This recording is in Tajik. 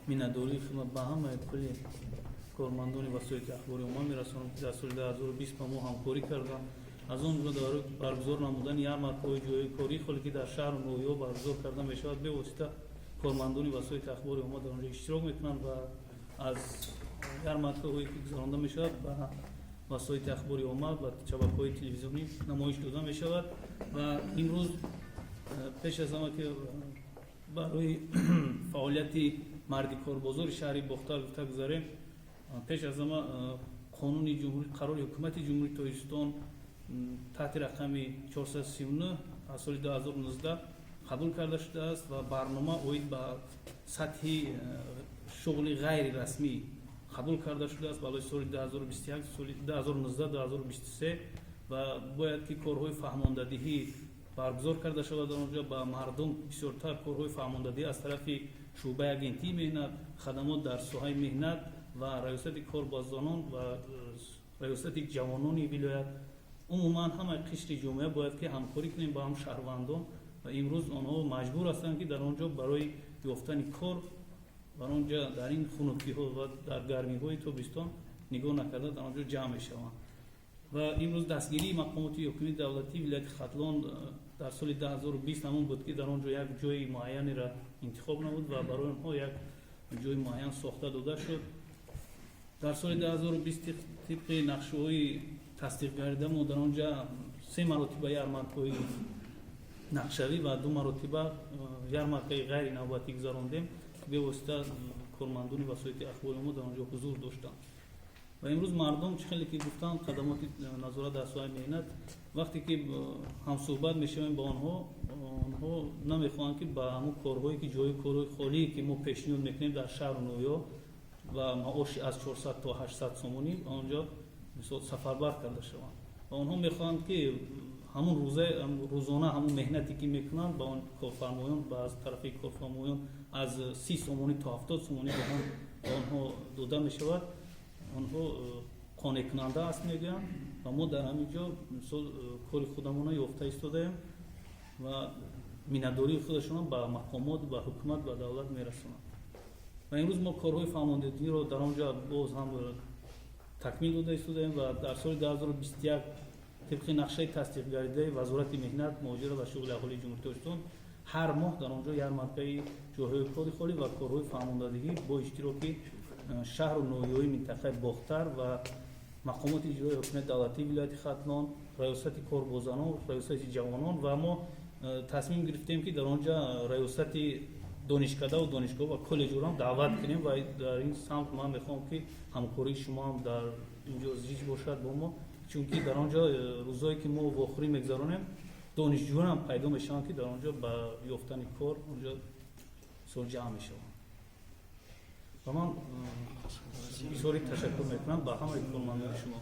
миннатдории хидмат ба ҳамаи кулли кормандони васоити ахбори умма мерасонам, ки дар соли 2020 ба мо ҳамкорӣ карданд. аз он ҷумла дар баргузор намудани ярмаркаҳои ҷои корӣ холе ки дар шаҳру ноҳияҳо баргузор карда мешавад, бевосита кормандони васоити ахбори умма дар онҷо иштирок мекунанд ва аз ярмаркаҳое ки гузаронда мешавад ба васоити ахбори умма ва шабакаҳои телевизионӣ намоиш дода мешавад. ва имрӯз пеш аз ҳама ки барои фаъолияти марди корбозори шаҳри бохтар гуфта гузарем, пеш аз ҳама қонуни қарори ҳукумати ҷумҳурии Тоҷикистон таҳти рақами 439 аз соли 2019 қабул карда шудааст ва барнома оид ба сатҳи шуғли ғайрирасмӣ қабул карда шудааст балои соли 2021 соли 2019-2023 ва бояд ки корҳои фаҳмондадиҳӣ баргузор карда шавад дар онҷо ба мардум бисёртар корҳои фаҳмондадиҳӣ аз тарафи шуъбаи агентии меҳнат, хадамот дар соҳаи меҳнат ва раёсати корбозонон ва раёсати ҷавонони вилоят, умуман ҳамаи қишри ҷомеа бояд ки ҳамкорӣ кунем ба ҳам шаҳрвандон ва имрӯз онҳо маҷбур ҳастанд ки дар онҷо барои ёфтани кор дар онҷо дар ин хунукиҳо ва дар гармиҳои тобистон нигоҳ накарда дар онҷо ҷамъ мешаванд. ва имрӯз дастгирии мақомоти ҳукумии давлатии вилояти Хатлон дар соли 2020 ҳамон буд ки дар онҷо як ҷои муайянеро интихоб намуд ва барои онҳо як ҷои муайян сохта дода шуд. дар соли 2020 тибқи нақшаҳои тасдиқгарда мо дар онҷо 3 маротиба ярмаркаҳои нақшавӣ ва 2 маротиба ярмаркаи ғайри навбатӣ гузарондем, ки бевосита кормандони васоити ахбори умма дар онҷо ҳузур доштанд. ва имрӯз мардум чӣ хеле ки гуфтанд хадамоти назорат дар соҳаи меҳнат, вақте ки ҳамсӯҳбат мешавем ба онҳо намехоҳанд ки ба ҳамон корҳое ки ҷои корҳои холие ки мо пешниҳод мекунем дар шаҳру ноҳияҳо ва маоши аз 400 то 800 сомонӣ ба онҷо мисол сафарбар карда шаванд. ва онҳо мехоҳанд ки ҳамон рӯзона ҳамон меҳнате ки мекунанд ба он корфармоён ба аз тарафи корфармоён аз 30 сомонӣ то 70 сомонӣ ба онҳо дода мешавад. онҳо қонеъкунанда аст мегӯянд ва мо дар ҳамин ҷо мисол кори худамона ёфта истодаем ва миннатдории худашонро ба мақомот, ба ҳукумат, ба давлат мерасонанд. ва имрӯз мо корҳои фаҳмондадиро дар он ҷо боз ҳам такмил дода истодаем ва дар соли 2021 тибқи нақшаи тасдиқгардаи вазорати меҳнат, муҳоҷират ва шуғли аҳолии ҷумҳурии Тоҷикистон ҳар моҳ дар он ҷо ярмаркаи ҷойҳои кори холӣ ва корҳои фаҳмондадигӣ бо иштироки шаҳру ноҳияҳои минтақаи Бохтар ва мақомоти иҷроии ҳукумати давлатии вилояти Хатлон, раёсати корбозанон, раёсати ҷавонон ва мо тасмим гирифтем ки дар он ҷо раёсати донишкадаву донишгоҳ ва коллеҷҳоро даъват кунем ва дар ин самт ман мехоҳам ки ҳамкории шумо ҳам дар инҷо зич бошад бо мо, чунки дар он ҷо рӯзое ки мо вохӯрӣ мегузаронем донишҷӯён ҳам пайдо мешаванд ки дар он ҷо ба ёфтани кор онҷо мисол ҷамъ мешаванд. ва ман бисёри ташаккур мекунам ба ҳамаи кормандони шумо.